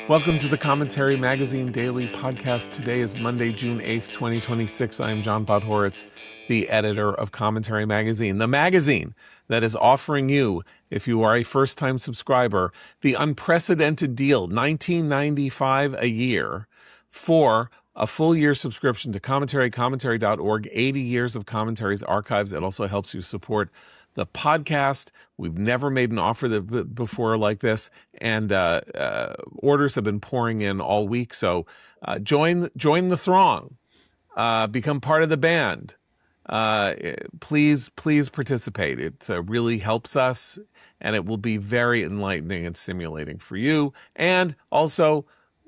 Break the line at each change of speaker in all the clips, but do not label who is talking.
Welcome to the Commentary Magazine Daily Podcast. Today is Monday, June 8th, 2026. I am John Podhoretz, the editor of Commentary Magazine, the magazine that is offering you, if you are a first-time subscriber, the unprecedented deal, $19.95 a year for a full-year subscription to Commentary, commentary.org, 80 years of commentaries archives. It also helps you support the podcast. We've never made an offer before like this, and orders have been pouring in all week. So join the throng, become part of the band. Please participate. It really helps us, and it will be very enlightening and stimulating for you. And also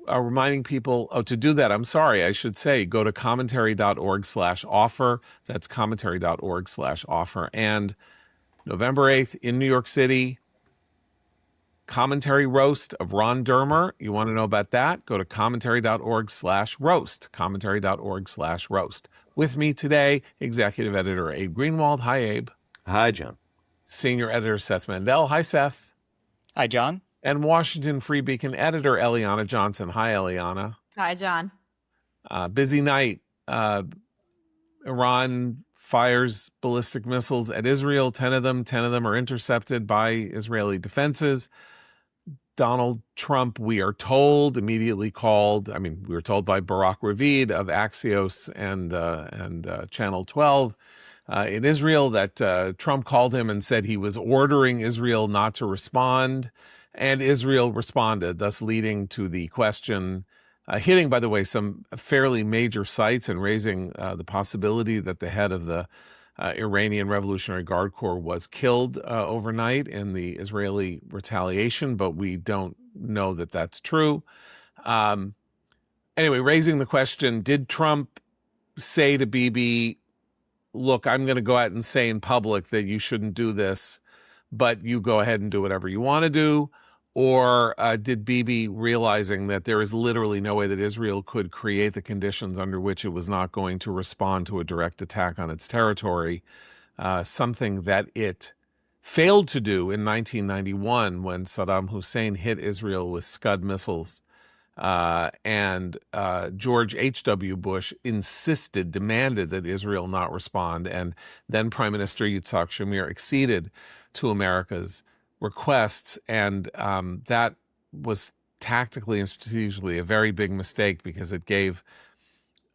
reminding people, to do that, I'm sorry, I should say, go to commentary.org/offer. That's commentary.org/offer. And November 8th in New York City, commentary roast of Ron Dermer. You want to know about that? Go to commentary.org/roast, commentary.org/roast. With me today, executive editor Abe Greenwald. Hi, Abe.
Hi, John.
Senior editor Seth Mandel. Hi, Seth.
Hi, John.
And Washington Free Beacon editor Eliana Johnson. Hi, Eliana.
Hi, John.
Busy night. Iran fires ballistic missiles at Israel. 10 of them are intercepted by Israeli defenses. Donald Trump, we are told, immediately called, we were told by Barak Ravid of Axios and Channel 12 in Israel that Trump called him and said he was ordering Israel not to respond, and Israel responded, thus leading to the question, hitting, by the way, some fairly major sites and raising the possibility that the head of the Iranian Revolutionary Guard Corps was killed overnight in the Israeli retaliation, but we don't know that that's true. Anyway, raising the question, did Trump say to Bibi, look, I'm going to go out and say in public that you shouldn't do this, but you go ahead and do whatever you want to do? Or did Bibi, realizing that there is literally no way that Israel could create the conditions under which it was not going to respond to a direct attack on its territory, something that it failed to do in 1991 when Saddam Hussein hit Israel with Scud missiles, and George H.W. Bush demanded that Israel not respond, and then Prime Minister Yitzhak Shamir acceded to America's requests, and that was tactically and strategically a very big mistake because it gave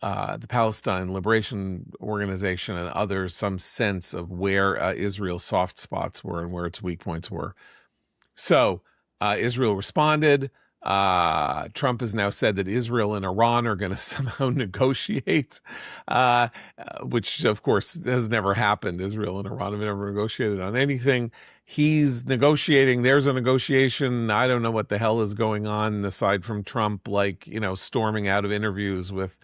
the Palestine Liberation Organization and others some sense of where Israel's soft spots were and where its weak points were. So Israel responded. Trump has now said that Israel and Iran are going to somehow negotiate, which of course has never happened. Israel and Iran have never negotiated on anything. He's negotiating. There's a negotiation. I don't know what the hell is going on aside from Trump, storming out of interviews with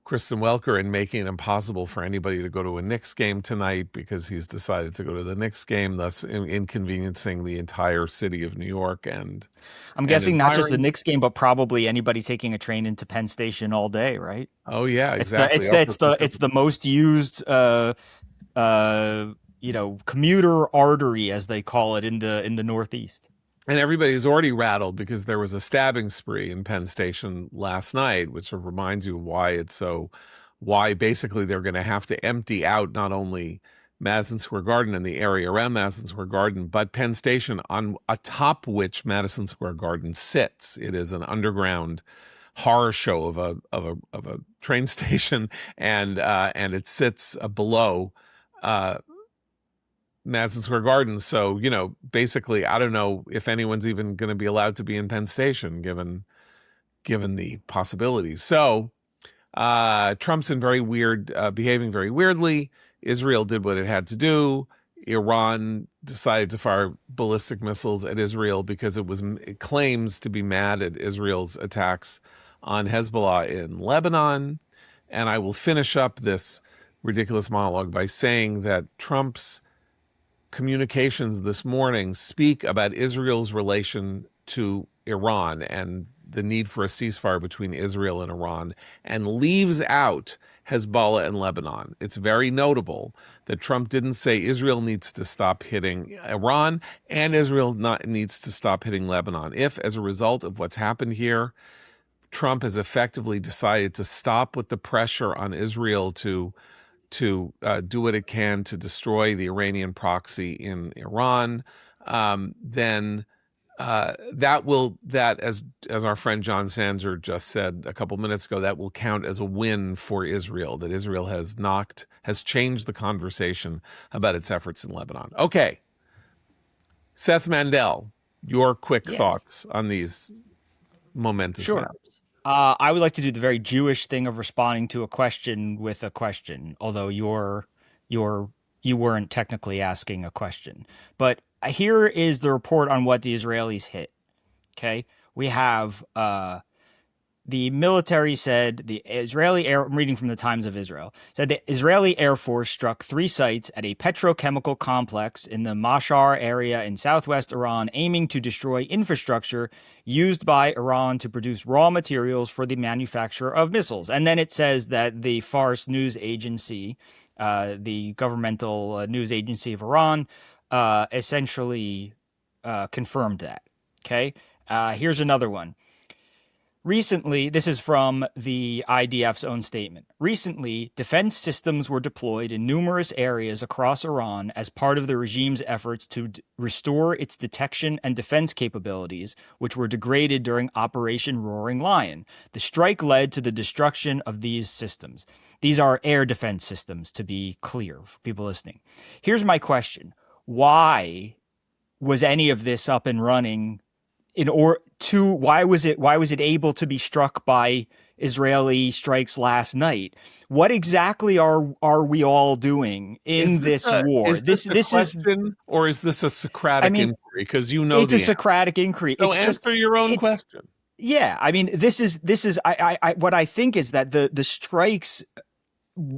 Kristen Welker and making it impossible for anybody to go to a Knicks game tonight because he's decided to go to the Knicks game, thus inconveniencing the entire city of New York. And
I'm guessing not just the Knicks game, but probably anybody taking a train into Penn Station all day, right?
Oh yeah, exactly.
It's the most used commuter artery, as they call it, in the Northeast.
And everybody's already rattled because there was a stabbing spree in Penn Station last night, which sort of reminds you why basically they're going to have to empty out not only Madison Square Garden and the area around Madison Square Garden, but Penn Station, on atop which Madison Square Garden sits. It is an underground horror show of a train station, and it sits below Madison Square Garden. So, basically, I don't know if anyone's even going to be allowed to be in Penn Station, given the possibilities. So, Trump's behaving very weirdly. Israel did what it had to do. Iran decided to fire ballistic missiles at Israel because it claims to be mad at Israel's attacks on Hezbollah in Lebanon. And I will finish up this ridiculous monologue by saying that Trump's communications this morning speak about Israel's relation to Iran and the need for a ceasefire between Israel and Iran, and leaves out Hezbollah and Lebanon. It's very notable that Trump didn't say Israel needs to stop hitting Iran and Israel needs to stop hitting Lebanon. If, as a result of what's happened here, Trump has effectively decided to stop with the pressure on Israel to do what it can to destroy the Iranian proxy in Iran, then that as our friend John Sanzer just said a couple minutes ago, that will count as a win for Israel. That Israel has changed the conversation about its efforts in Lebanon. Okay, Seth Mandel, your quick thoughts on these momentous matters.
I would like to do the very Jewish thing of responding to a question with a question, although you weren't technically asking a question. But here is the report on what the Israelis hit. Okay, we have the military said I'm reading from the Times of Israel, said the Israeli Air Force struck 3 sites at a petrochemical complex in the Mashar area in southwest Iran, aiming to destroy infrastructure used by Iran to produce raw materials for the manufacture of missiles. And then it says that the Fars news agency, the governmental news agency of Iran, essentially confirmed that. Okay, here's another one. Recently, this is from the IDF's own statement. Recently, defense systems were deployed in numerous areas across Iran as part of the regime's efforts to restore its detection and defense capabilities, which were degraded during Operation Roaring Lion. The strike led to the destruction of these systems. These are air defense systems, to be clear for people listening. Here's my question. Why was any of this up and running? Why was it able to be struck by Israeli strikes last night? What exactly are we all doing in this war?
Is this a question, or is this a Socratic inquiry? Because it's
a Socratic inquiry.
So answer your own question.
Yeah, I mean, this is what I think is that the strikes,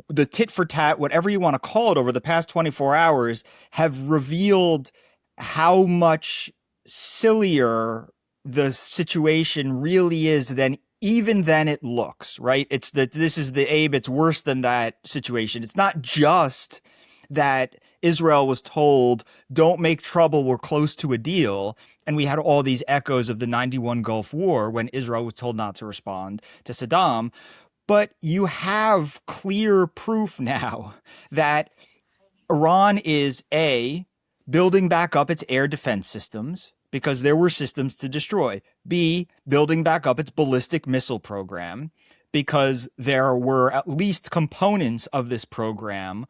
the tit for tat, whatever you want to call it, over the past 24 hours have revealed how much sillier the situation really is than it looks, right? This is the Abe, it's worse than that situation. It's not just that Israel was told, don't make trouble, we're close to a deal. And we had all these echoes of the 91 Gulf War when Israel was told not to respond to Saddam. But you have clear proof now that Iran is building back up its air defense systems because there were systems to destroy. B, building back up its ballistic missile program because there were at least components of this program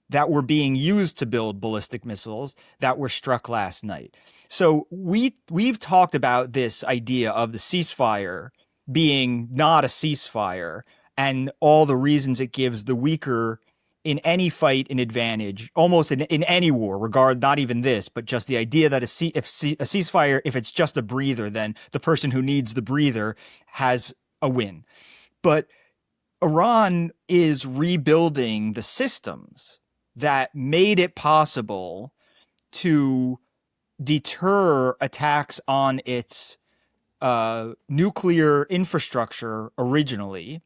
that were being used to build ballistic missiles that were struck last night. So we've talked about this idea of the ceasefire being not a ceasefire and all the reasons it gives the weaker in any fight an advantage, almost in any war, not even this, but just the idea that a ceasefire, if it's just a breather, then the person who needs the breather has a win. But Iran is rebuilding the systems that made it possible to deter attacks on its nuclear infrastructure originally,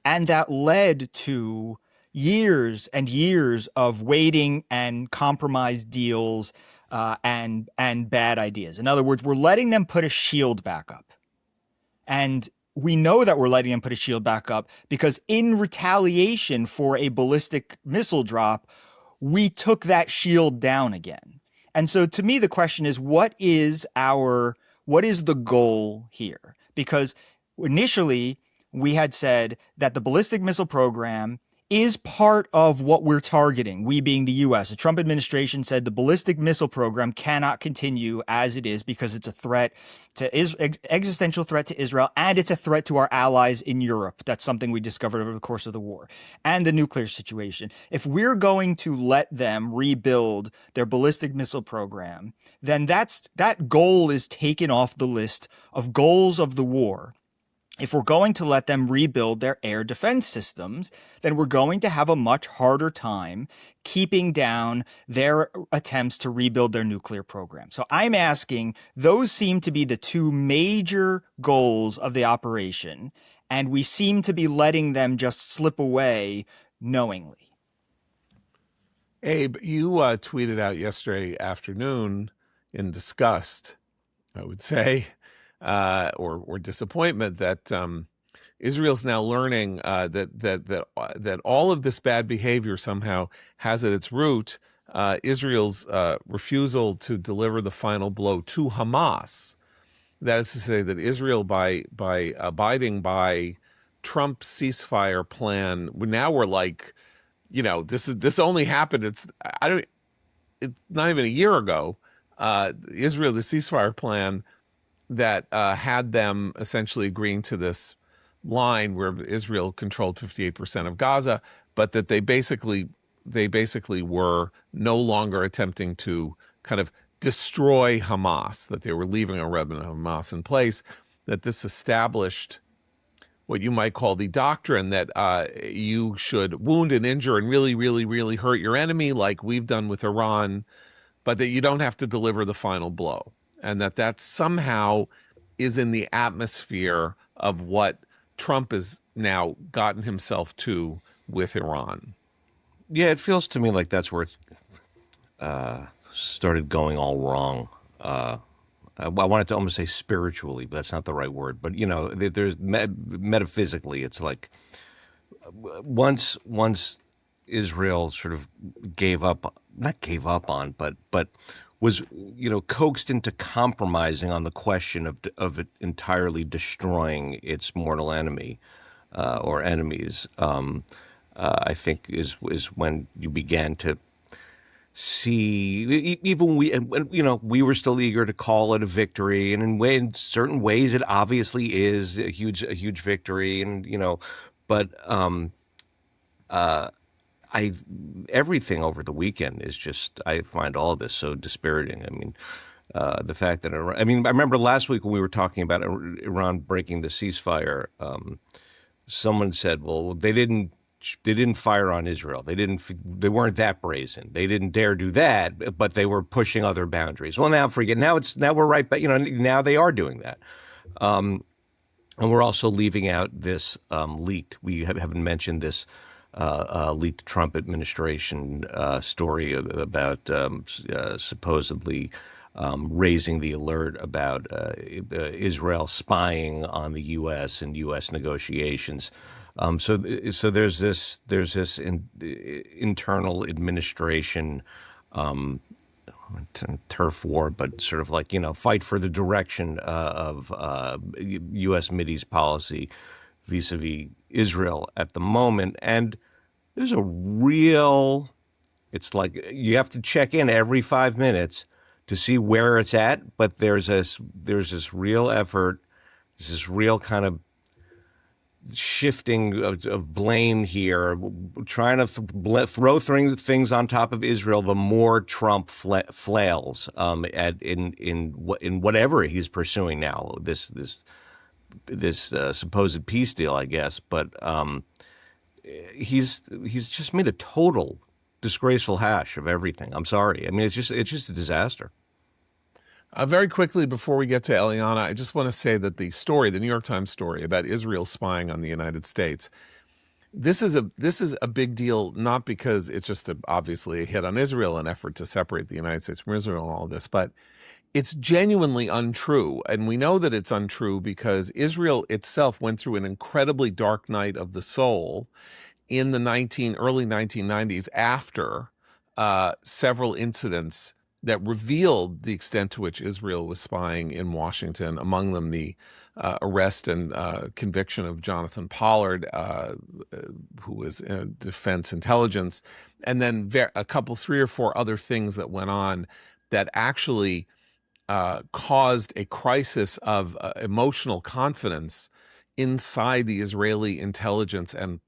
and that led to years and years of waiting and compromise deals and bad ideas. In other words, we're letting them put a shield back up. And we know that we're letting them put a shield back up because in retaliation for a ballistic missile drop, we took that shield down again. And so to me, the question is, what is the goal here? Because initially we had said that the ballistic missile program is part of what we're targeting, we being the U.S. The Trump administration said the ballistic missile program cannot continue as it is because it's a threat to existential threat to Israel, and it's a threat to our allies in Europe. That's something we discovered over the course of the war, and the nuclear situation. If we're going to let them rebuild their ballistic missile program, then that goal is taken off the list of goals of the war. If we're going to let them rebuild their air defense systems, then we're going to have a much harder time keeping down their attempts to rebuild their nuclear program. So I'm asking, those seem to be the two major goals of the operation. and we seem to be letting them just slip away knowingly.
Abe, you tweeted out yesterday afternoon in disgust, I would say, or disappointment that Israel's now learning that all of this bad behavior somehow has at its root Israel's refusal to deliver the final blow to Hamas. That is to say that Israel, by abiding by Trump's ceasefire plan, now we're like, this only happened. It's not even a year ago. Israel, the ceasefire plan that had them essentially agreeing to this line where Israel controlled 58% of Gaza, but that they basically were no longer attempting to kind of destroy Hamas, that they were leaving a remnant of Hamas in place, that this established what you might call the doctrine that you should wound and injure and really, really, really hurt your enemy like we've done with Iran, but that you don't have to deliver the final blow. And that somehow is in the atmosphere of what Trump has now gotten himself to with Iran.
Yeah, it feels to me like that's where it started going all wrong. I wanted to almost say spiritually, but that's not the right word. But, there's metaphysically, it's like once Israel sort of not gave up on, but was, coaxed into compromising on the question of it entirely destroying its mortal enemy or enemies, I think is when you began to see, even we were still eager to call it a victory, and in certain ways it obviously is a huge victory, and but everything over the weekend is just, I find all of this so dispiriting. I mean, the fact that I remember last week when we were talking about Iran breaking the ceasefire, someone said, well, they didn't fire on Israel. They weren't that brazen. They didn't dare do that, but they were pushing other boundaries. Well, now forget. Now we're right back. Now they are doing that. And we're also leaving out this leaked. We haven't mentioned this leaked Trump administration story about supposedly raising the alert about Israel spying on the U.S. and U.S. negotiations. So there's this internal administration turf war, but sort of like, fight for the direction of U.S. Mideast policy vis-a-vis Israel at the moment. And there's it's like you have to check in every 5 minutes to see where it's at, but there's this real effort, this real kind of shifting of blame here, trying to throw things on top of Israel. The more Trump flails in whatever he's pursuing now, this supposed peace deal, I guess. But he's just made a total disgraceful hash of everything. I'm sorry. I mean, it's just a disaster.
Very quickly, before we get to Eliana, I just want to say that the New York Times story about Israel spying on the United States, this is a big deal, not because it's just obviously a hit on Israel, an effort to separate the United States from Israel and all of this, but it's genuinely untrue. And we know that it's untrue because Israel itself went through an incredibly dark night of the soul in the early 1990s after several incidents that revealed the extent to which Israel was spying in Washington, among them the arrest and conviction of Jonathan Pollard, who was defense intelligence, and then a couple, 3 or 4 other things that went on that actually caused a crisis of emotional confidence inside the Israeli intelligence and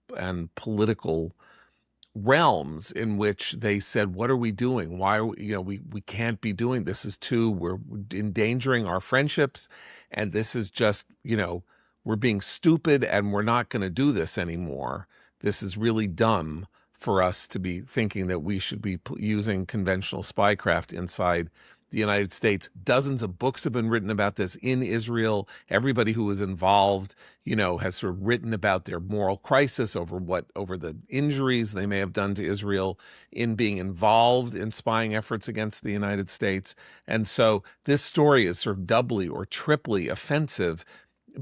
political realms, in which they said, what are we doing? Why are we can't be doing this. We're endangering our friendships, and this is just, we're being stupid, and we're not going to do this anymore. This is really dumb for us to be thinking that we should be using conventional spycraft inside the United States. Dozens of books have been written about this in Israel. Everybody who was involved, has sort of written about their moral crisis over the injuries they may have done to Israel in being involved in spying efforts against the United States. And so this story is sort of doubly or triply offensive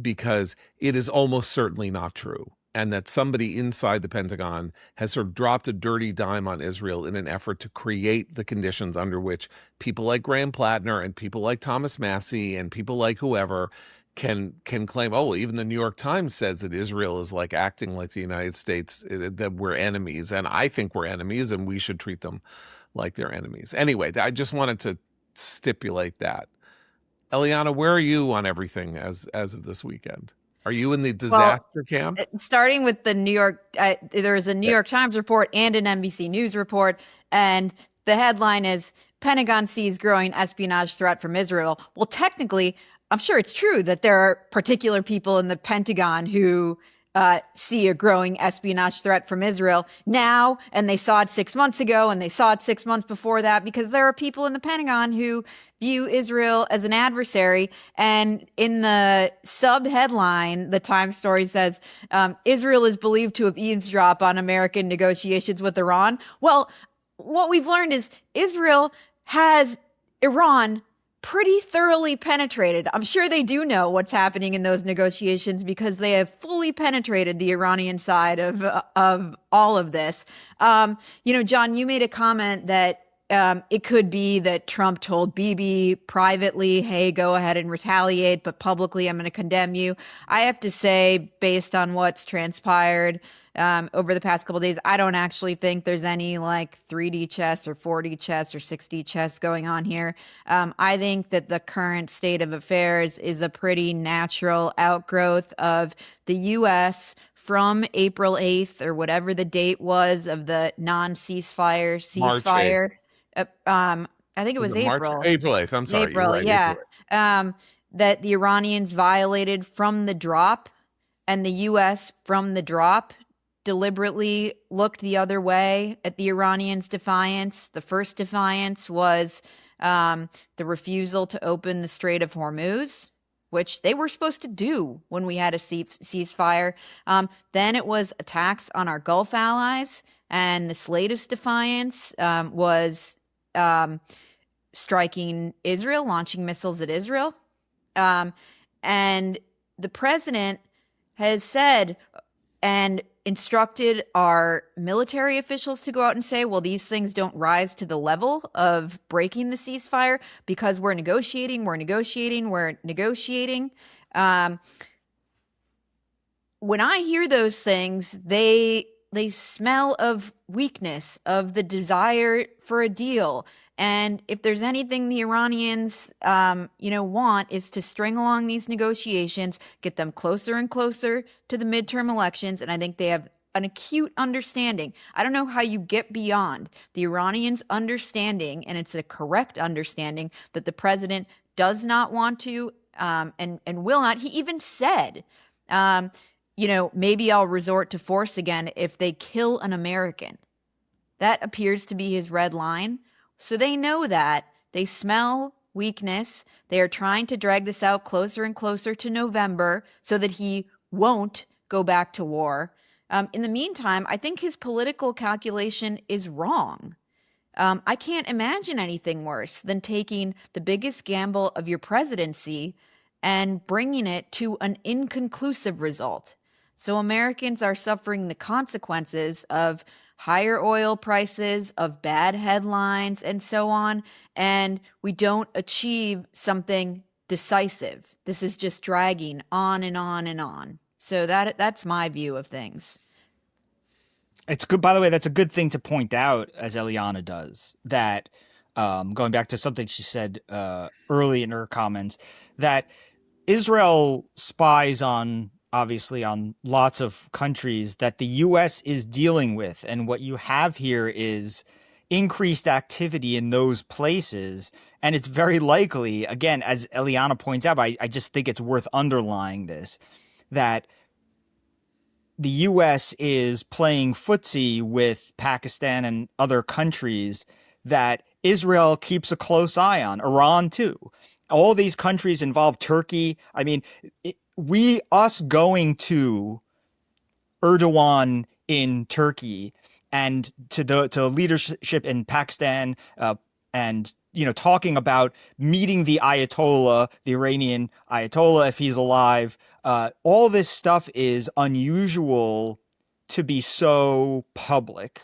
because it is almost certainly not true. And that somebody inside the Pentagon has sort of dropped a dirty dime on Israel in an effort to create the conditions under which people like Graham Plattner and people like Thomas Massie and people like whoever can claim, oh, well, even the New York Times says that Israel is like acting like the United States, that we're enemies. And I think we're enemies and we should treat them like they're enemies. Anyway, I just wanted to stipulate that. Eliana, where are you on everything as of this weekend? Are you in the disaster camp?
Starting with the New York, there is a New York Times report and an NBC News report, and the headline is Pentagon sees growing espionage threat from Israel. Well, technically, I'm sure it's true that there are particular people in the Pentagon who see a growing espionage threat from Israel now, and they saw it 6 months ago, and they saw it 6 months before that, because there are people in the Pentagon who view Israel as an adversary. And in the sub-headline, the Times story says, Israel is believed to have eavesdropped on American negotiations with Iran. Well, what we've learned is Israel has Iran pretty thoroughly penetrated. I'm sure they do know what's happening in those negotiations because they have fully penetrated the Iranian side of all of this. John, you made a comment that it could be that Trump told Bibi privately, hey, go ahead and retaliate, but publicly I'm going to condemn you. I have to say, based on what's transpired over the past couple of days, I don't actually think there's any like 3D chess or 4D chess or 6D chess going on here. I think that the current state of affairs is a pretty natural outgrowth of the U.S. from April 8th or whatever the date was of the ceasefire. I think it was April.
April 8th. I'm sorry.
April,
right,
yeah.
April 8th.
That the Iranians violated from the drop, and the U.S. from the drop deliberately looked the other way at the Iranians' defiance. The first defiance was the refusal to open the Strait of Hormuz, which they were supposed to do when we had a ceasefire. Then it was attacks on our Gulf allies, and this latest defiance was striking Israel, launching missiles at Israel. And the president has said and instructed our military officials to go out and say, well, these things don't rise to the level of breaking the ceasefire because we're negotiating. When I hear those things, they smell of weakness, of the desire for a deal. And if there's anything the Iranians, want is to string along these negotiations, get them closer and closer to the midterm elections. And I think they have an acute understanding. I don't know how you get beyond the Iranians' understanding, and it's a correct understanding, that the president does not want to and will not. He even said, maybe I'll resort to force again if they kill an American. That appears to be his red line. So they know that. They smell weakness. They are trying to drag this out closer and closer to November so that he won't go back to war. In the meantime, I think his political calculation is wrong. I can't imagine anything worse than taking the biggest gamble of your presidency and bringing it to an inconclusive result. So Americans are suffering the consequences of higher oil prices, of bad headlines, and so on, and we don't achieve something decisive. This is just dragging on and on and on. So that's my view of things.
It's good, by the way, that's a good thing to point out, as Eliana does, that going back to something she said early in her comments, that Israel spies obviously on lots of countries that the U.S. is dealing with. And what you have here is increased activity in those places. And it's very likely, again, as Eliana points out, I just think it's worth underlying this, that the U.S. is playing footsie with Pakistan and other countries that Israel keeps a close eye on, Iran too. All these countries involve Turkey. I mean, us going to Erdogan in Turkey and to leadership in Pakistan, and talking about meeting the Ayatollah, the Iranian Ayatollah, if he's alive. All this stuff is unusual to be so public,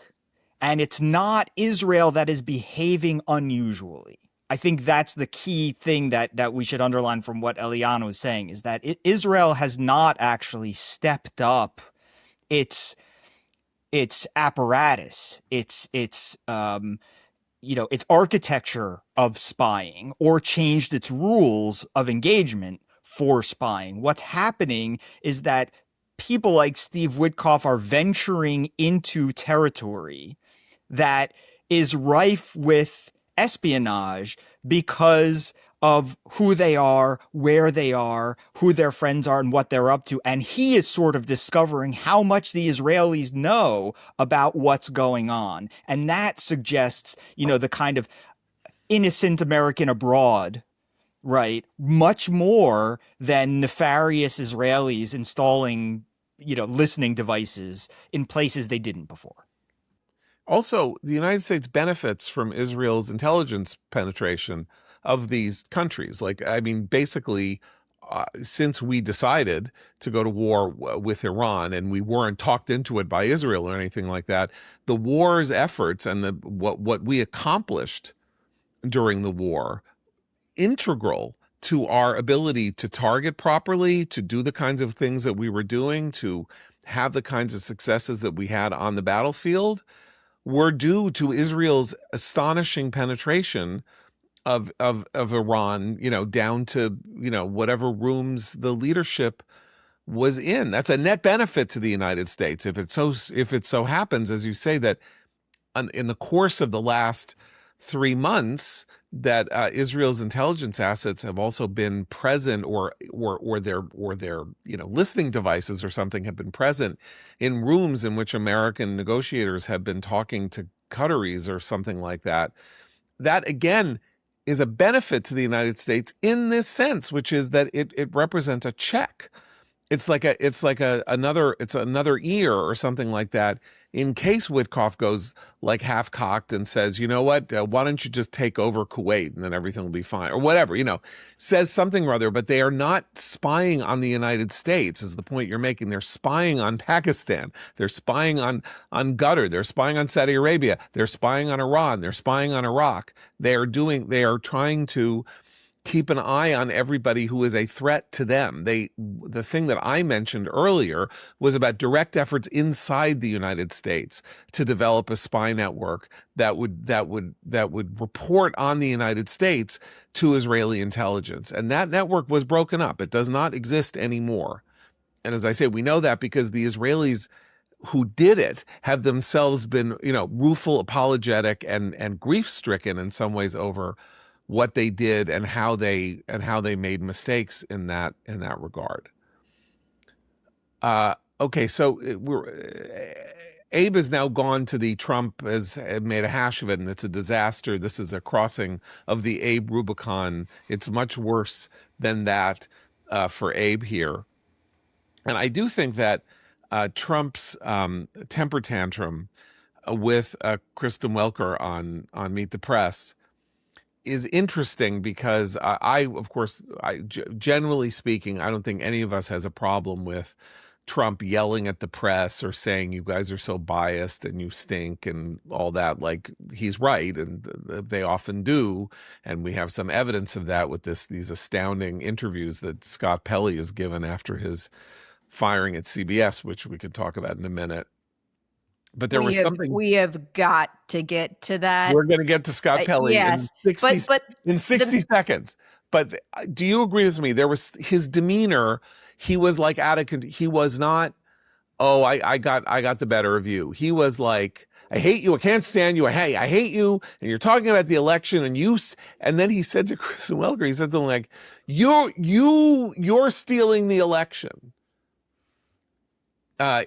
and it's not Israel that is behaving unusually. I think that's the key thing that we should underline from what Eliana was saying, is that Israel has not actually stepped up its apparatus, its architecture of spying, or changed its rules of engagement for spying. What's happening is that people like Steve Witkoff are venturing into territory that is rife with espionage because of who they are, where they are, who their friends are, and what they're up to. And he is sort of discovering how much the Israelis know about what's going on. And that suggests, the kind of innocent American abroad, right? Much more than nefarious Israelis installing, listening devices in places they didn't before.
Also, the United States benefits from Israel's intelligence penetration of these countries. Basically, since we decided to go to war with Iran, and we weren't talked into it by Israel or anything like that, the war's efforts and what we accomplished during the war, integral to our ability to target properly, to do the kinds of things that we were doing, to have the kinds of successes that we had on the battlefield, were due to Israel's astonishing penetration of Iran, down to, whatever rooms the leadership was in. That's a net benefit to the United States. If it so happens, as you say, that in the course of the last 3 months, that Israel's intelligence assets have also been present, or their listening devices or something have been present in rooms in which American negotiators have been talking to Qataris or something like that. That again is a benefit to the United States in this sense, which is that it represents a check. It's another ear or something like that, in case Witkoff goes like half cocked and says, you know what, why don't you just take over Kuwait and then everything will be fine, or whatever, says something or other. But they are not spying on the United States, is the point you're making. They're spying on Pakistan. They're spying on Qatar. They're spying on Saudi Arabia. They're spying on Iran. They're spying on Iraq. They are trying to keep an eye on everybody who is a threat to them. The thing that I mentioned earlier was about direct efforts inside the United States to develop a spy network that would report on the United States to Israeli intelligence. And that network was broken up. It does not exist anymore. And as I say, we know that because the Israelis who did it have themselves been, rueful, apologetic, and grief-stricken in some ways over what they did and how they made mistakes in that regard. Okay, so Abe has now gone to the Trump has made a hash of it, and it's a disaster. This is a crossing of the Abe Rubicon. It's much worse than that for Abe here. And I do think that Trump's temper tantrum with Kristen Welker on Meet the Press is interesting because generally speaking, I don't think any of us has a problem with Trump yelling at the press or saying you guys are so biased and you stink and all that. Like, he's right, and they often do, and we have some evidence of that with these astounding interviews that Scott Pelley has given after his firing at CBS, which we could talk about in a minute. But
we have got to get to that.
We're going to get to Scott Pelley
yes,
in 60 seconds. But do you agree with me? There was his demeanor. He was like he was not, oh, I got the better of you. He was like, I hate you. I can't stand you. I hate you. And you're talking about the election, and then he said to Kristen Welker, he said something like, you're stealing the election.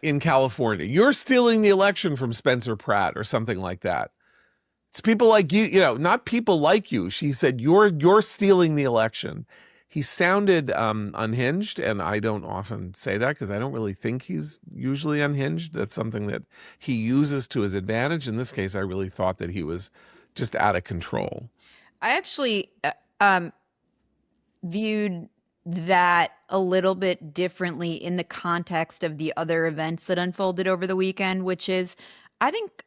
In California, you're stealing the election from Spencer Pratt or something like that. It's people like you, not people like you. She said, you're stealing the election. He sounded unhinged, and I don't often say that because I don't really think he's usually unhinged. That's something that he uses to his advantage. In this case, I really thought that he was just out of control.
I actually viewed that a little bit differently in the context of the other events that unfolded over the weekend, which is, I think,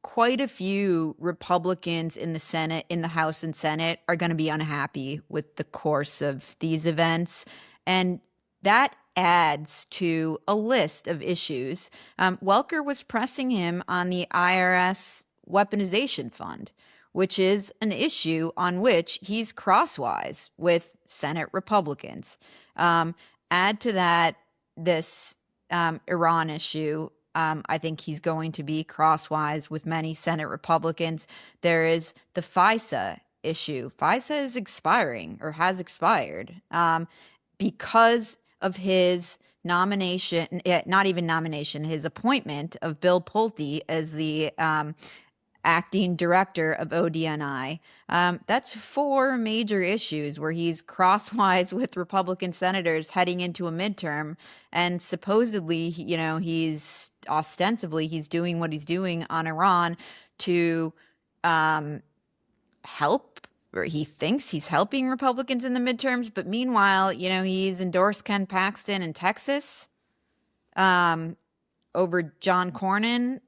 quite a few Republicans in the Senate, in the House and Senate, are going to be unhappy with the course of these events. And that adds to a list of issues. Welker was pressing him on the IRS weaponization fund, which is an issue on which he's crosswise with Senate Republicans. Add to that this Iran issue. I think he's going to be crosswise with many Senate Republicans. There is the FISA issue. FISA is expiring or has expired because of his nomination, not even nomination, his appointment of Bill Pulte as the acting director of ODNI. That's 4 major issues where he's crosswise with Republican senators heading into a midterm, and supposedly, he's doing what he's doing on Iran to help, or he thinks he's helping Republicans in the midterms. But meanwhile, he's endorsed Ken Paxton in Texas over John Cornyn.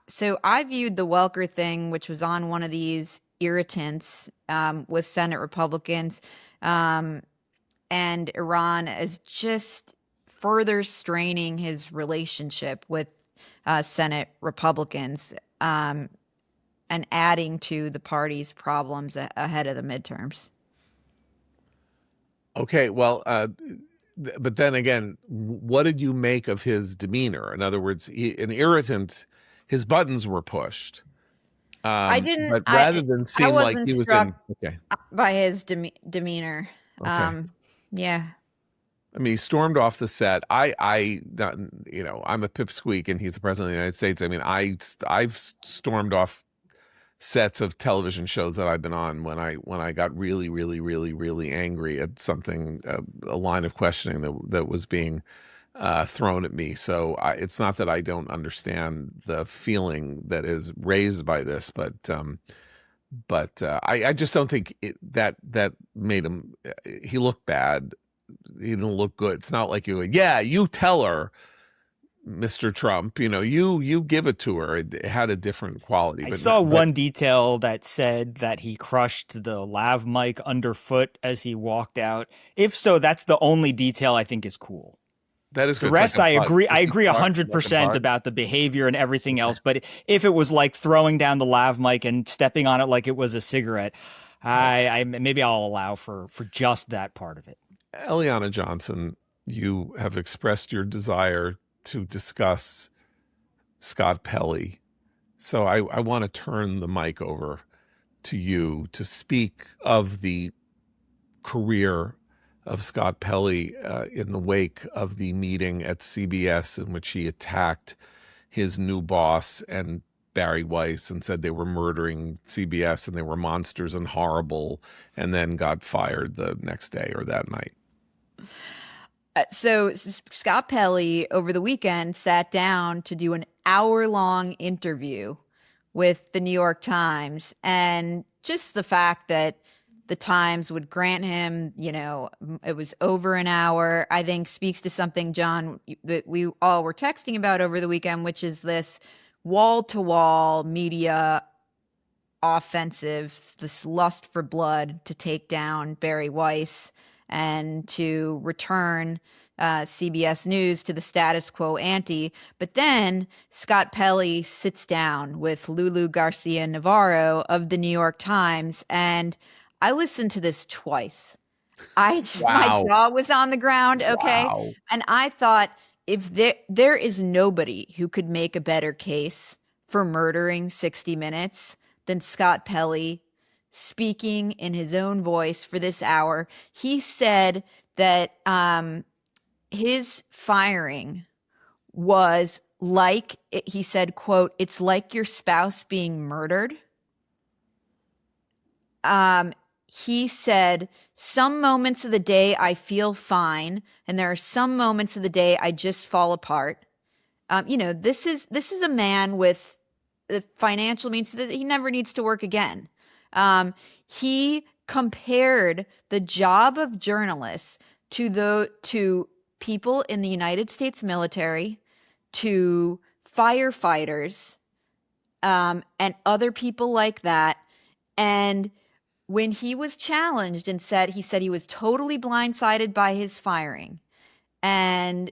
So I viewed the Welker thing, which was on one of these irritants with Senate Republicans and Iran, as just further straining his relationship with Senate Republicans and adding to the party's problems ahead of the midterms.
Okay, well, but then again, what did you make of his demeanor? In other words, an irritant. His buttons were pushed.
I didn't.
But rather than seem like he was
struck
okay
by his demeanor.
Okay.
Yeah.
I mean, he stormed off the set. I'm a pipsqueak, and he's the president of the United States. I mean, I've stormed off sets of television shows that I've been on when I got really, really, really, really angry at something, a line of questioning that was being thrown at me. So it's not that I don't understand the feeling that is raised by this, but I just don't think that made him. He looked bad. He didn't look good. It's not like you tell her, Mr. Trump, you give it to her. It had a different quality.
I saw one detail that said that he crushed the lav mic underfoot as he walked out. If so, that's the only detail I think is cool.
That is good.
The rest, I agree 100% about the behavior and everything else. But if it was like throwing down the lav mic and stepping on it like it was a cigarette, I maybe I'll allow for just that part of it.
Eliana Johnson, you have expressed your desire to discuss Scott Pelley. So I want to turn the mic over to you to speak of the career of Scott Pelley in the wake of the meeting at CBS in which he attacked his new boss and Barry Weiss and said they were murdering CBS and they were monsters and horrible, and then got fired the next day or that night.
So Scott Pelley over the weekend sat down to do an hour-long interview with the New York Times, and just the fact that the Times would grant him, it was over an hour, I think speaks to something, John, that we all were texting about over the weekend, which is this wall-to-wall media offensive, this lust for blood to take down Barry Weiss and to return CBS News to the status quo ante. But then Scott Pelley sits down with Lulu Garcia-Navarro of the New York Times, and I listened to this twice. My jaw was on the ground, okay?
Wow.
And I thought, if there is nobody who could make a better case for murdering 60 Minutes than Scott Pelley speaking in his own voice for this hour. He said that his firing was he said, quote, "It's like your spouse being murdered." He said, "Some moments of the day I feel fine, and there are some moments of the day I just fall apart." This is a man with the financial means that he never needs to work again. He compared the job of journalists to people in the United States military, to firefighters, and other people like that. And when he was challenged and he said he was totally blindsided by his firing. And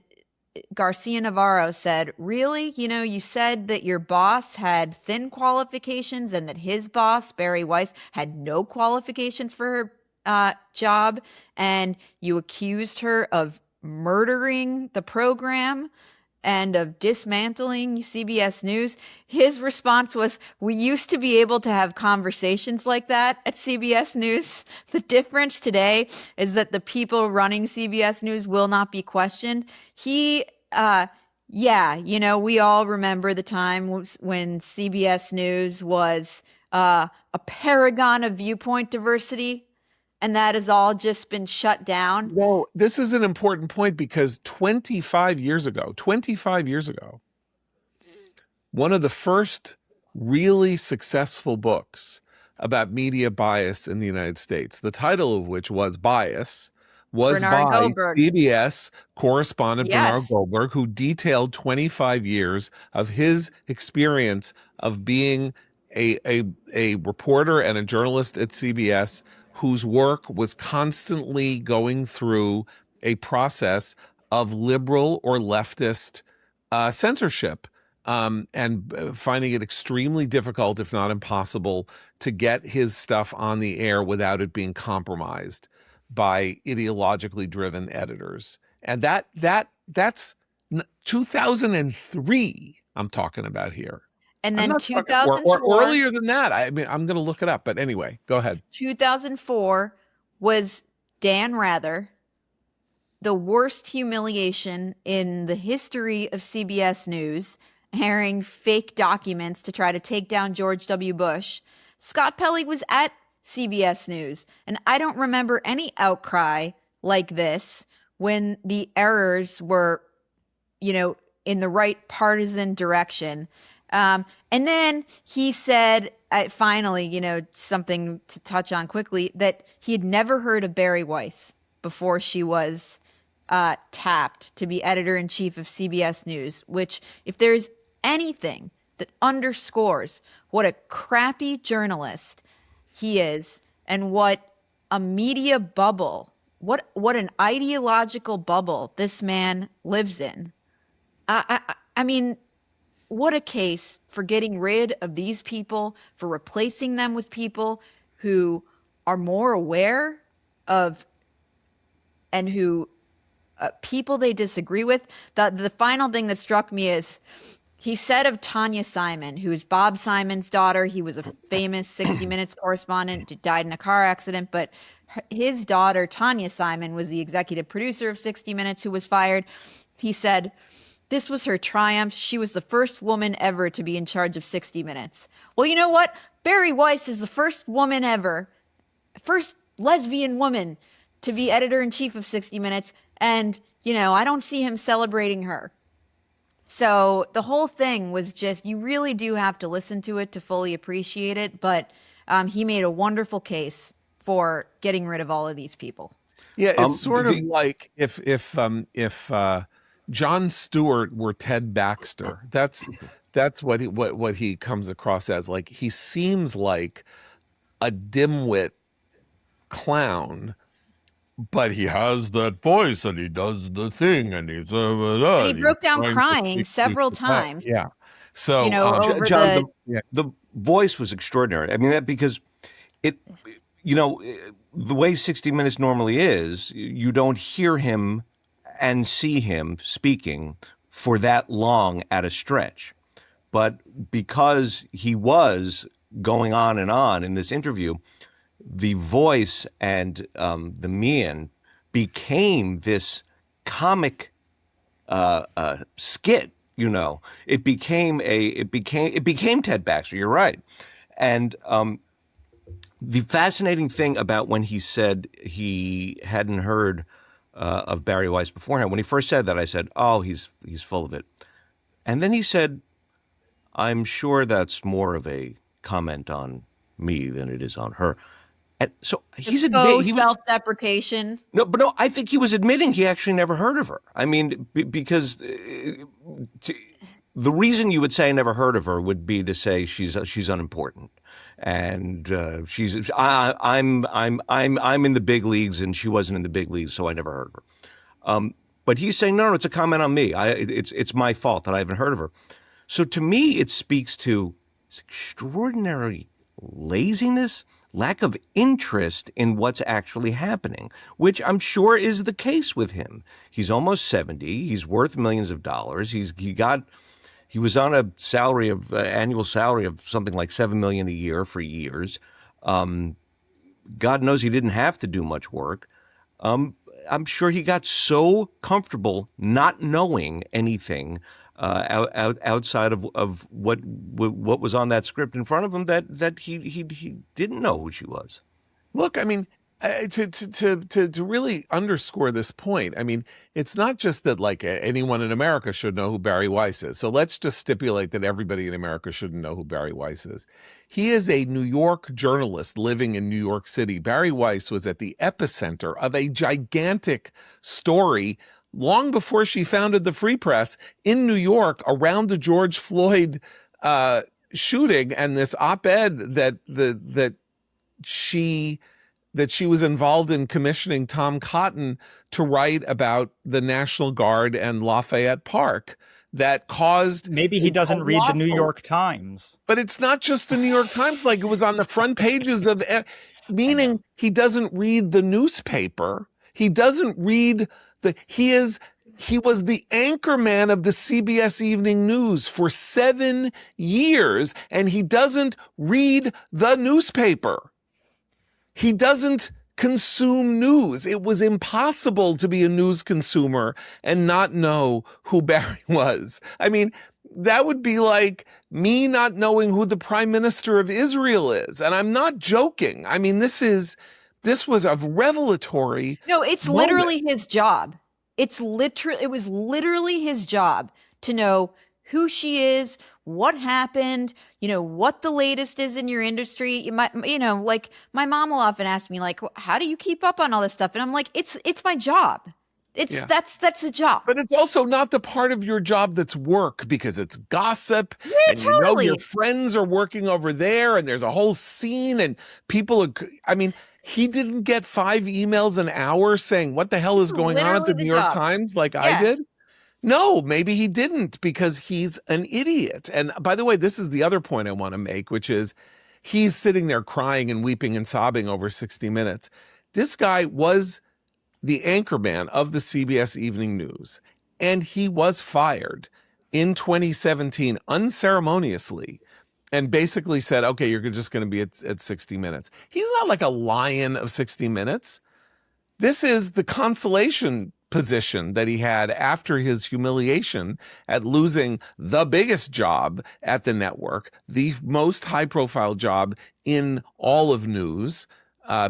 Garcia Navarro said, "Really? You said that your boss had thin qualifications and that his boss, Barry Weiss, had no qualifications for her job, and you accused her of murdering the program and of dismantling CBS News." His response was, "We used to be able to have conversations like that at CBS News. The difference today is that the people running CBS News will not be questioned." We all remember the time when CBS News was a paragon of viewpoint diversity, and that has all just been shut down.
Well, this is an important point because 25 years ago, one of the first really successful books about media bias in the United States, the title of which was Bias, was
Bernard
by
Goldberg.
CBS correspondent
Yes.
Bernard Goldberg, who detailed 25 years of his experience of being a reporter and a journalist at CBS, whose work was constantly going through a process of liberal or leftist censorship, and finding it extremely difficult, if not impossible, to get his stuff on the air without it being compromised by ideologically driven editors. And that's 2003 I'm talking about here.
And
I'm
then
not talking-
2004,
or earlier than that. I mean, I'm going to look it up, but anyway, go ahead.
2004 was Dan Rather, the worst humiliation in the history of CBS News, airing fake documents to try to take down George W. Bush. Scott Pelley was at CBS News, and I don't remember any outcry like this when the errors were, in the right partisan direction. And then he said, finally, something to touch on quickly, that he had never heard of Barry Weiss before she was tapped to be editor-in-chief of CBS News, which, if there's anything that underscores what a crappy journalist he is and what a media bubble, what an ideological bubble this man lives in. I mean, what a case for getting rid of these people, for replacing them with people who are more aware of and who people they disagree with. The final thing that struck me is he said of Tanya Simon, who is Bob Simon's daughter. He was a famous 60 Minutes correspondent who died in a car accident, but his daughter, Tanya Simon, was the executive producer of 60 Minutes who was fired. He said, "This was her triumph. She was the first woman ever to be in charge of 60 Minutes. Well, you know what? Barry Weiss is the first woman ever, first lesbian woman to be editor-in-chief of 60 Minutes. And, I don't see him celebrating her." So the whole thing was just, you really do have to listen to it to fully appreciate it. But he made a wonderful case for getting rid of all of these people.
Yeah, it's sort of like if Jon Stewart were Ted Baxter. That's what he comes across as. Like, he seems like a dimwit clown, but he has that voice and he does the thing and he's
And he broke down crying several times.
Yeah. So
over
John, the voice was extraordinary. I mean, that because it, the way 60 Minutes normally is, you don't hear him and see him speaking for that long at a stretch. But because he was going on and on in this interview, the voice and the mien became this comic skit It became Ted Baxter. You're right. And the fascinating thing about when he said he hadn't heard of Barry Weiss beforehand, when he first said that, I said, "Oh, he's full of it." And then he said, "I'm sure that's more of a comment on me than it is on her." And so he's admitting
self-deprecation.
No, I think he was admitting he actually never heard of her. I mean, because the reason you would say I never heard of her would be to say she's unimportant, and I'm in the big leagues and she wasn't in the big leagues, so I never heard of her. But he's saying no, it's a comment on me. It's my fault that I haven't heard of her. So to me, it speaks to extraordinary laziness, lack of interest in what's actually happening, which I'm sure is the case with him. He's almost 70. He's worth millions of dollars. He was on a salary of annual salary of something like $7 million a year for years. God knows he didn't have to do much work. I'm sure he got so comfortable not knowing anything outside of what was on that script in front of him that he didn't know who she was.
Look, I mean, to really underscore this point, I mean, it's not just that like anyone in America should know who Barry Weiss is. So let's just stipulate that everybody in America shouldn't know who Barry Weiss is. He is a New York journalist living in New York City. Barry Weiss was at the epicenter of a gigantic story long before she founded the Free Press in New York around the George Floyd shooting, and this op-ed that she was involved in commissioning Tom Cotton to write about the National Guard and Lafayette Park that caused...
Maybe he doesn't read the New York Times.
But it's not just the New York Times. Like, it was on the front pages of... Meaning he doesn't read the newspaper. He doesn't read... He was the anchorman of the CBS Evening News for 7 years, and he doesn't read the newspaper. He doesn't consume news. It was impossible to be a news consumer and not know who Barry was. I mean, that would be like me not knowing who the Prime Minister of Israel is. And I'm not joking. I mean, this was a revelatory
No, it's
moment.
Literally his job. It was literally his job to know who she is, what happened, what the latest is in your industry. Like my mom will often ask me, like, how do you keep up on all this stuff? And I'm like, it's my job. That's a job.
But it's also not the part of your job that's work, because it's gossip.
Yeah,
and
totally.
Your friends are working over there and there's a whole scene and people are, I mean, he didn't get 5 emails an hour saying what the hell is going on at the New York Times like I did. No, maybe he didn't, because he's an idiot. And by the way, this is the other point I want to make, which is he's sitting there crying and weeping and sobbing over 60 Minutes. This guy was the anchorman of the CBS Evening News, and he was fired in 2017 unceremoniously and basically said, okay, you're just going to be at 60 Minutes. He's not like a lion of 60 Minutes. This is the consolation position that he had after his humiliation at losing the biggest job at the network, the most high-profile job in all of news,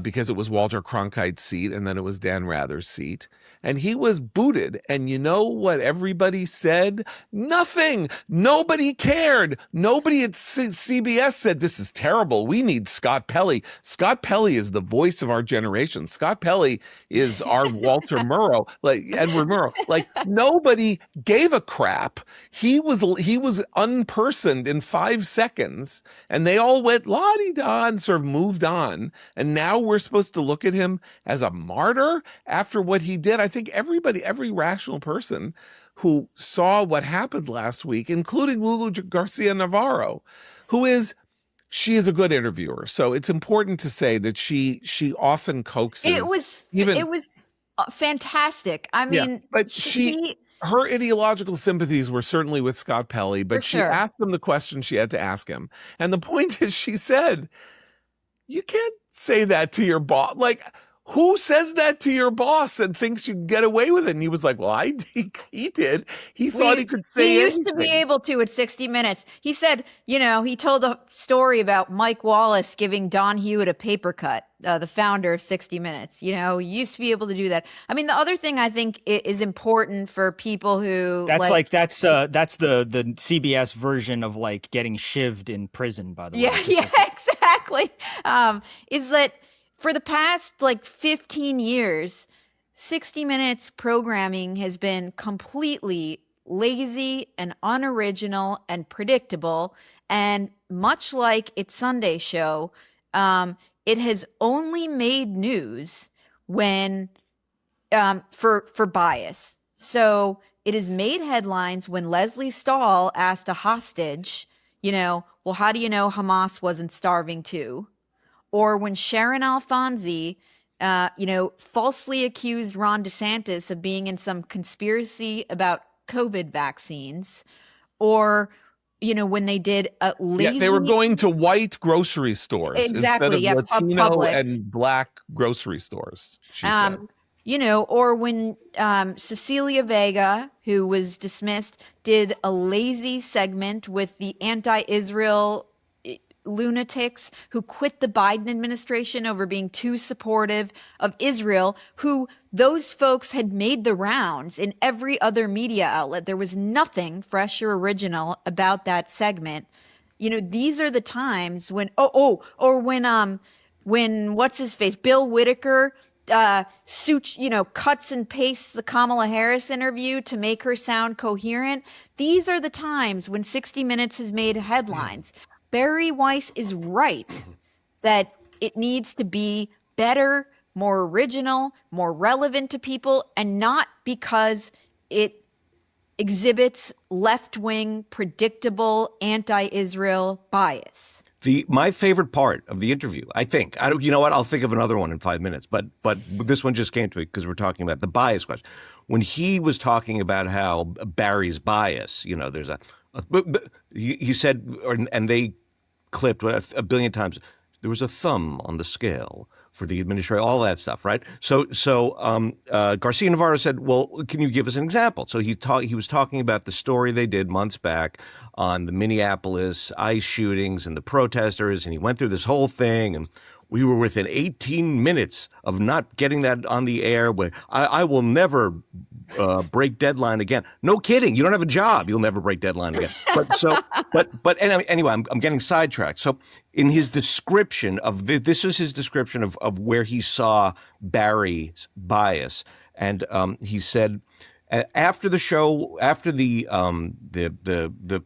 because it was Walter Cronkite's seat and then it was Dan Rather's seat. And he was booted. And you know what everybody said? Nothing. Nobody cared. Nobody at CBS said, this is terrible. We need Scott Pelley. Scott Pelley is the voice of our generation. Scott Pelley is our Walter Murrow, like Edward Murrow. Like, nobody gave a crap. He was unpersoned in 5 seconds, and they all went la-di-da and sort of moved on. And now we're supposed to look at him as a martyr after what he did. I think every rational person who saw what happened last week, including Lulu Garcia Navarro, she is a good interviewer. So it's important to say that she often coaxes.
It was fantastic. I mean,
but her ideological sympathies were certainly with Scott Pelley, but she asked him the question she had to ask him. And the point is, she said, you can't say that to your boss. Like, who says that to your boss and thinks you can get away with it? And he was like, well, he did. He thought he could say
He used to be
anything.
able to at 60 Minutes. He said, he told a story about Mike Wallace giving Don Hewitt a paper cut, the founder of 60 Minutes. He used to be able to do that. I mean, the other thing I think is important for people who
that's the CBS version of like getting shivved in prison, by the way.
Yeah, exactly. Is that for the past 15 years, 60 Minutes programming has been completely lazy and unoriginal and predictable. And much like its Sunday show, it has only made news when for bias. So it has made headlines when Leslie Stahl asked a hostage, well, how do you know Hamas wasn't starving too? Or when Sharon Alfonsi, falsely accused Ron DeSantis of being in some conspiracy about COVID vaccines, or, when they did a lazy...
Yeah, they were going to white grocery stores
exactly,
instead of Latino
Publix.
and black grocery stores, she said.
Or when Cecilia Vega, who was dismissed, did a lazy segment with the anti-Israel lunatics who quit the Biden administration over being too supportive of Israel, who those folks had made the rounds in every other media outlet. There was nothing fresh or original about that segment. These are the times when, when what's his face, Bill Whitaker, cuts and pastes the Kamala Harris interview to make her sound coherent. These are the times when 60 Minutes has made headlines. Barry Weiss is right that it needs to be better, more original, more relevant to people, and not because it exhibits left-wing, predictable anti-Israel bias.
My favorite part of the interview, I think, you know what? I'll think of another one in 5 minutes, but this one just came to me because we're talking about the bias question. When he was talking about how Barry's bias, there's he said, and they clipped a billion times, there was a thumb on the scale for the administration, all that stuff, right? So Garcia Navarro said, well, can you give us an example? So he was talking about the story they did months back on the Minneapolis ICE shootings and the protesters, and he went through this whole thing, and we were within 18 minutes of not getting that on the air. I will never break deadline again. No kidding. You don't have a job. You'll never break deadline again. But anyway, I'm getting sidetracked. So in his description this is his description of where he saw Barry's bias. And he said, after the show, after the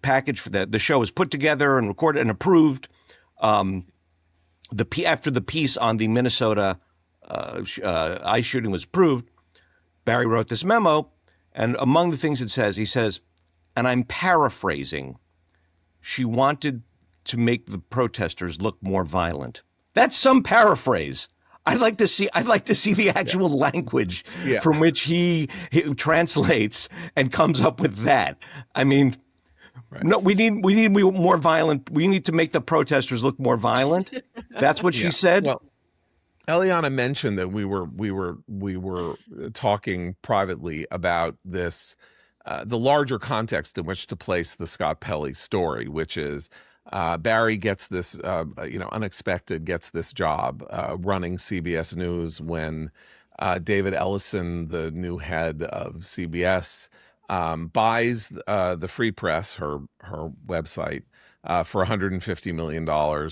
package for the show was put together and recorded and approved, after the piece on the Minnesota ICE shooting was approved, Barry wrote this memo, and among the things it says, he says, and I'm paraphrasing, she wanted to make the protesters look more violent. That's some paraphrase. I'd like to see the actual language from which he translates and comes up with that. I mean, right. No, we need more violent. We need to make the protesters look more violent. That's what she said.
Well, Eliana mentioned that we were talking privately about this, the larger context in which to place the Scott Pelley story, which is Barry gets this, unexpected gets this job running CBS News when David Ellison, the new head of CBS, buys the Free Press, her website, for $150 million,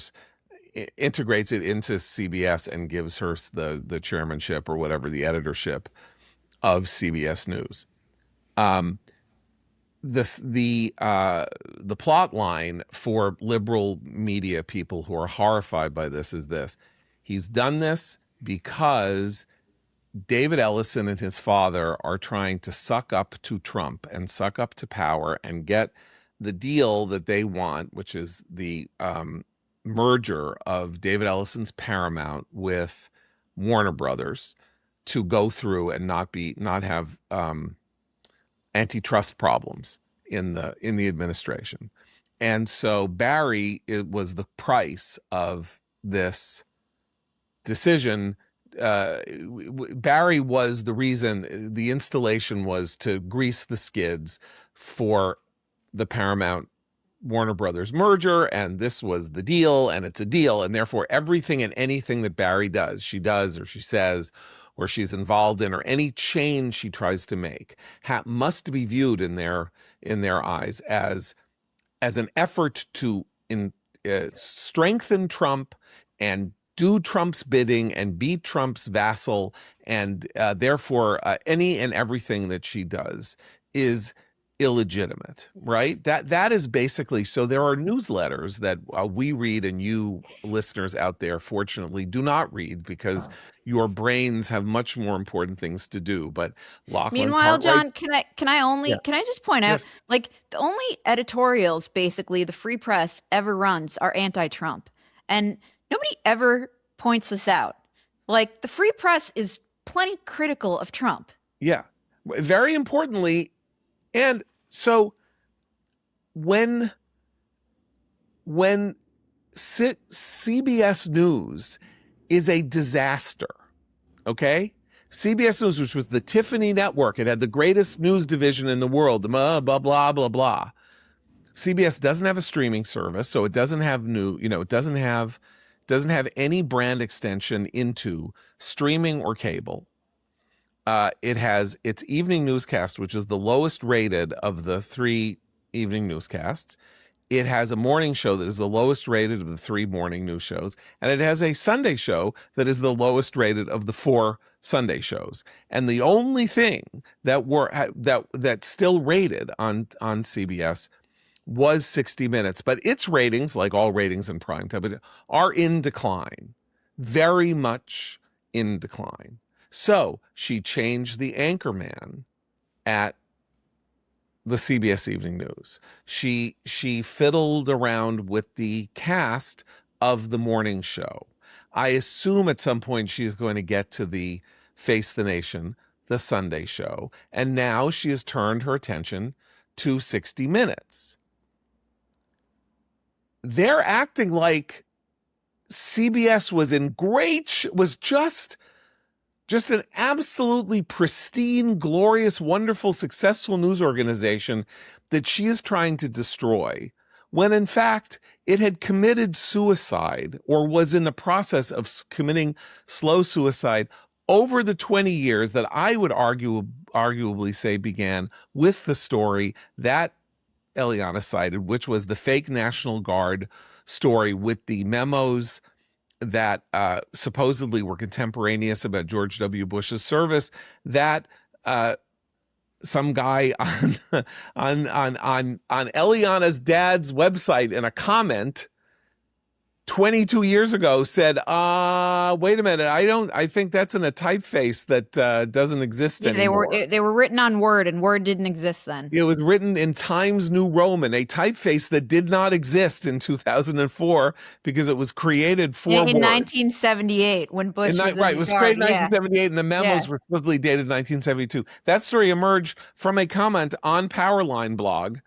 integrates it into CBS and gives her the chairmanship or whatever, the editorship of CBS News. The plot line for liberal media people who are horrified by this is this: he's done this because David Ellison and his father are trying to suck up to Trump and suck up to power and get the deal that they want, which is the merger of David Ellison's Paramount with Warner Brothers, to go through and not have antitrust problems in the administration. And so Barry, it was the price of this decision Barry was the reason. The installation was to grease the skids for the Paramount Warner Brothers merger, and this was the deal, and it's a deal, and therefore everything and anything that Barry does, or she says, or she's involved in, or any change she tries to make, must be viewed in their eyes as an effort to strengthen Trump and do Trump's bidding and be Trump's vassal, and therefore any and everything that she does is illegitimate, right? That is basically, so there are newsletters that we read and you listeners out there fortunately do not read because your brains have much more important things to do. But Lachlan
Meanwhile, John,
Cartwright-
can I just point out,
Yes.
like, the only editorials basically the Free Press ever runs are anti-Trump, and nobody ever points this out. Like, the Free Press is plenty critical of Trump.
Yeah, very importantly. And so when CBS News is a disaster, okay? CBS News, which was the Tiffany network, it had the greatest news division in the world, blah, blah, blah, blah, blah. CBS doesn't have a streaming service, so it doesn't have it doesn't have any brand extension into streaming or cable. It has its evening newscast, which is the lowest rated of the 3 evening newscasts. It has a morning show that is the lowest rated of the 3 morning news shows. And it has a Sunday show that is the lowest rated of the 4 Sunday shows. And the only thing that still rated on CBS was 60 Minutes. But its ratings, like all ratings in primetime, are in decline, very much in decline. So she changed the anchorman at the CBS Evening News. She fiddled around with the cast of the morning show. I assume at some point she's going to get to the Face the Nation, the Sunday show, and now she has turned her attention to 60 Minutes. They're acting like CBS was just an absolutely pristine, glorious, wonderful, successful news organization that she is trying to destroy, when in fact it had committed suicide or was in the process of committing slow suicide over the 20 years that I would arguably say began with the story that Eliana cited, which was the fake National Guard story with the memos that supposedly were contemporaneous about George W. Bush's service, that some guy on Eliana's dad's website in a comment 22 years ago said, wait a minute, I think that's in a typeface that doesn't exist anymore.
They were written on Word, and Word didn't exist then.
It was written in Times New Roman, a typeface that did not exist in 2004 because it was created for
in
Word.
1978 when Bush was
Right, it was created in 1978, and the memos were supposedly dated 1972. That story emerged from a comment on Powerline blog,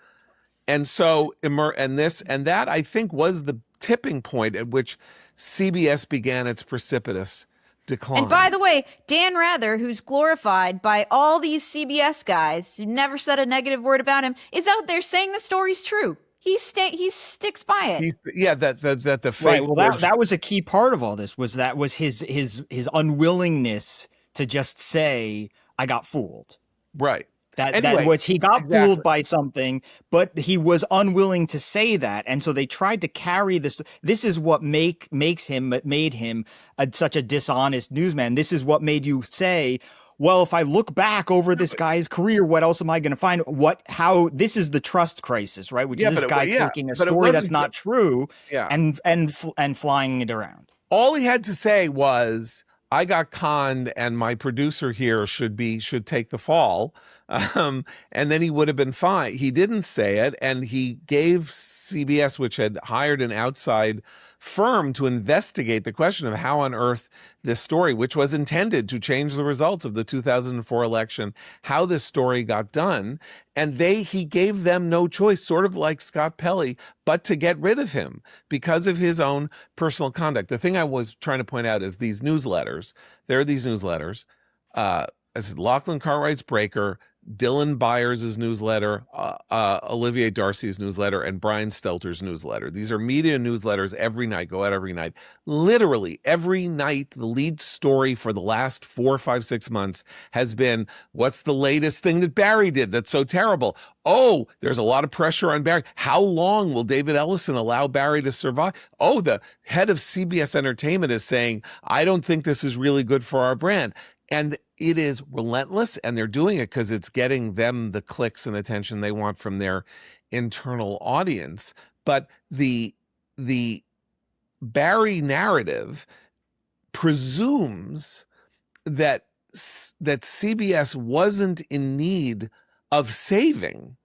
and so that I think was the tipping point at which CBS began its precipitous decline.
And by the way, Dan Rather, who's glorified by all these CBS guys who never said a negative word about him, is out there saying the story's true. He sticks by it.
That the fake
right. Well, that was a key part of all this. Was his unwillingness to just say, "I got fooled."
Right.
That was he got fooled by something, but he was unwilling to say that, and so they tried to carry this. This is what made him such a dishonest newsman. This is what made you say, "Well, if I look back over this guy's career, what else am I going to find? How this is the trust crisis, right? Which is this guy taking a story that's not true, and flying it around."
All he had to say was, "I got conned, and my producer here should take the fall." And then he would have been fine. He didn't say it, and he gave CBS, which had hired an outside firm to investigate the question of how on earth this story, which was intended to change the results of the 2004 election, how this story got done. And he gave them no choice, sort of like Scott Pelley, but to get rid of him because of his own personal conduct. The thing I was trying to point out is these newsletters. There are these newsletters. As Lachlan Cartwright's Breaker, Dylan Byers' newsletter, Olivier Darcy's newsletter, and Brian Stelter's newsletter. These are media newsletters every night, go out every night. Literally every night, the lead story for the last 4, 5, 6 months has been, what's the latest thing that Barry did that's so terrible? Oh, there's a lot of pressure on Barry. How long will David Ellison allow Barry to survive? Oh, the head of CBS Entertainment is saying, I don't think this is really good for our brand. And it is relentless, and they're doing it because it's getting them the clicks and attention they want from their internal audience. But the Barry narrative presumes that CBS wasn't in need of saving,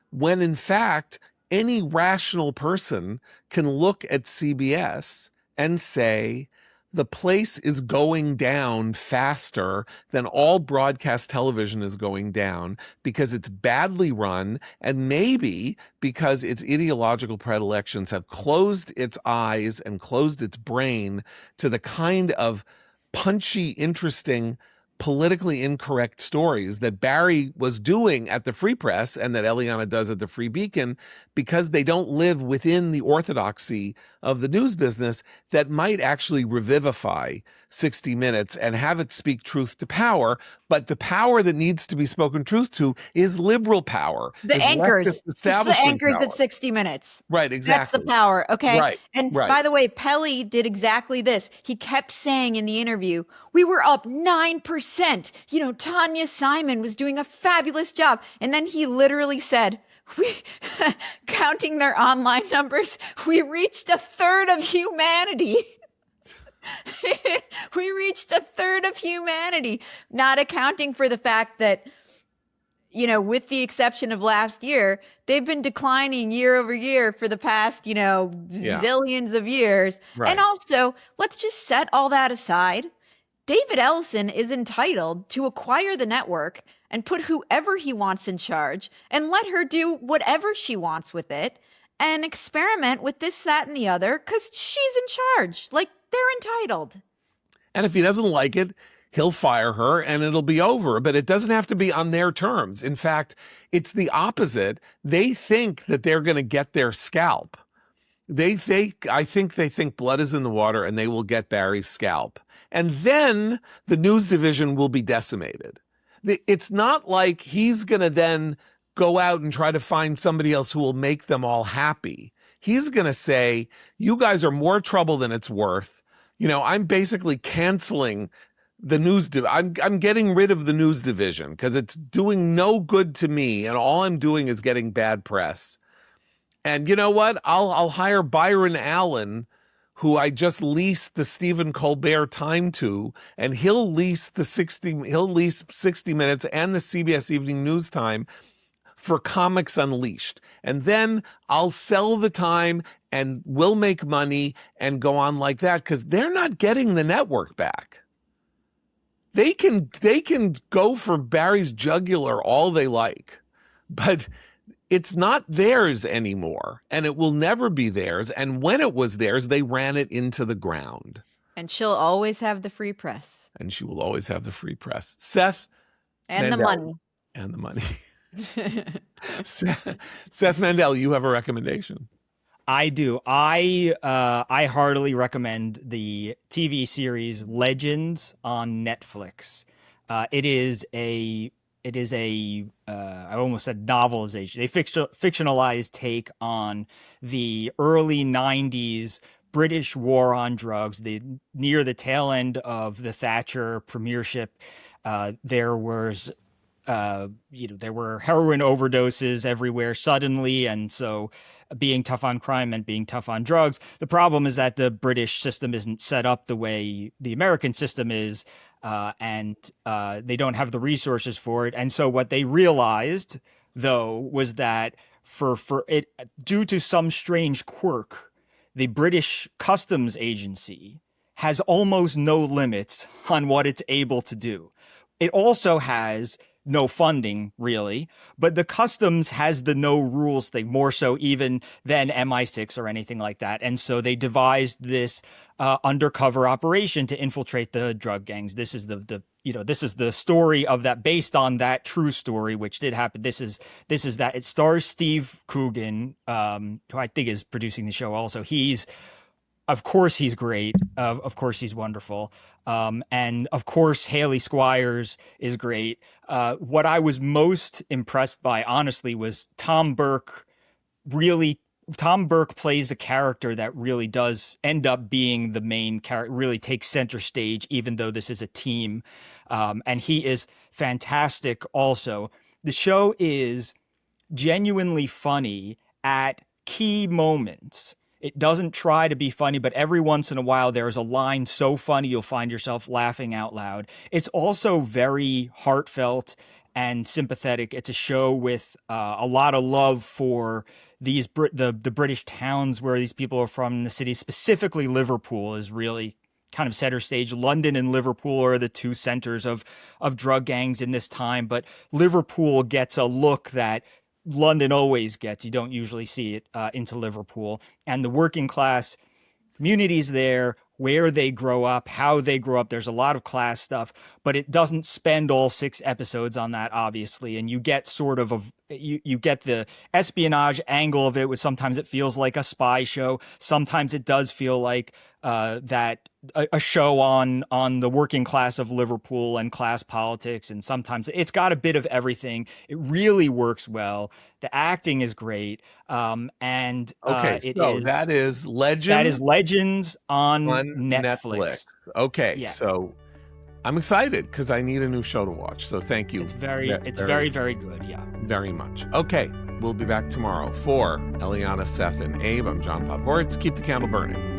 when in fact any rational person can look at CBS and say, the place is going down faster than all broadcast television is going down because it's badly run, and maybe because its ideological predilections have closed its eyes and closed its brain to the kind of punchy, interesting, politically incorrect stories that Barry was doing at the Free Press and that Eliana does at the Free Beacon, because they don't live within the orthodoxy of the news business that might actually revivify 60 Minutes and have it speak truth to power. But the power that needs to be spoken truth to is liberal power.
The anchors. It's the anchors
power.
at 60 Minutes.
Right, exactly.
That's the power. Okay.
Right.
And
right.
by the way, Pelley did exactly this. He kept saying in the interview, we were up 9%. You know, Tanya Simon was doing a fabulous job. And then he literally said, counting their online numbers, we reached a third of humanity. We reached a third of humanity, not accounting for the fact that, you know, with the exception of last year, they've been declining year over year for the past, zillions of years. Right. And also, let's just set all that aside. David Ellison is entitled to acquire the network and put whoever he wants in charge and let her do whatever she wants with it and experiment with this, that, and the other because she's in charge. Like, they're entitled.
And if he doesn't like it, he'll fire her and it'll be over. But it doesn't have to be on their terms. In fact, it's the opposite. They think that they're going to get their scalp. I think they think blood is in the water and they will get Barry's scalp. And then the news division will be decimated. It's not like he's going to then go out and try to find somebody else who will make them all happy. He's going to say, you guys are more trouble than it's worth. You know, I'm basically canceling the news. I'm getting rid of the news division because it's doing no good to me. And all I'm doing is getting bad press. And you know what? I'll hire Byron Allen, who I just leased the Stephen Colbert time to, and he'll lease 60 Minutes and the CBS Evening News time for Comics Unleashed. And then I'll sell the time and we'll make money and go on like that because they're not getting the network back. They can go for Barry's jugular all they like, but it's not theirs anymore, and it will never be theirs. And when it was theirs, they ran it into the ground.
And she'll always have the free press.
And she will always have the free press. Seth.
And
Mandel,
the money.
And the money. Seth Mandel, you have a recommendation.
I do. I heartily recommend the TV series Legends on Netflix. It is a I almost said novelization, a fictionalized take on the early 90s British war on drugs. Near the tail end of the Thatcher premiership, there were heroin overdoses everywhere suddenly, and so being tough on crime meant being tough on drugs. The problem is that the British system isn't set up the way the American system is, and they don't have the resources for it. And so what they realized, though, was that for it, due to some strange quirk, the British Customs Agency has almost no limits on what it's able to do. It also has no funding, really, but the customs has the no rules thing more so even than MI6 or anything like that. And so they devised this undercover operation to infiltrate the drug gangs. This is this is the story of that, based on that true story, which did happen. This is that. It stars Steve Coogan, who I think is producing the show also. Of course he's great. Of course he's wonderful. And of course Haley Squires is great. What I was most impressed by, honestly, was Tom Burke. Tom Burke plays a character that really does end up being the main character, really takes center stage, even though this is a team. And he is fantastic also. The show is genuinely funny at key moments. It doesn't try to be funny, but every once in a while there's a line so funny you'll find yourself laughing out loud. It's also very heartfelt and sympathetic. It's a show with a lot of love for the British towns where these people are from. The city, specifically Liverpool, is really kind of center stage. London and Liverpool are the two centers of drug gangs in this time, but Liverpool gets a look that London always gets. You don't usually see it into Liverpool. And the working class communities there, where they grow up, how they grow up. There's a lot of class stuff, but it doesn't spend all 6 episodes on that, obviously. And you get sort of you get the espionage angle of it, which sometimes it feels like a spy show. Sometimes it does feel like a show on the working class of Liverpool and class politics. And sometimes it's got a bit of everything. It really works well. The acting is great.
So that is Legends.
That is Legends on Netflix.
Okay.
Yes.
So I'm excited because I need a new show to watch. So thank you.
It's very good. Yeah.
Very much. Okay. We'll be back tomorrow. For Eliana, Seth, and Abe, I'm John Podhoretz. Keep the candle burning.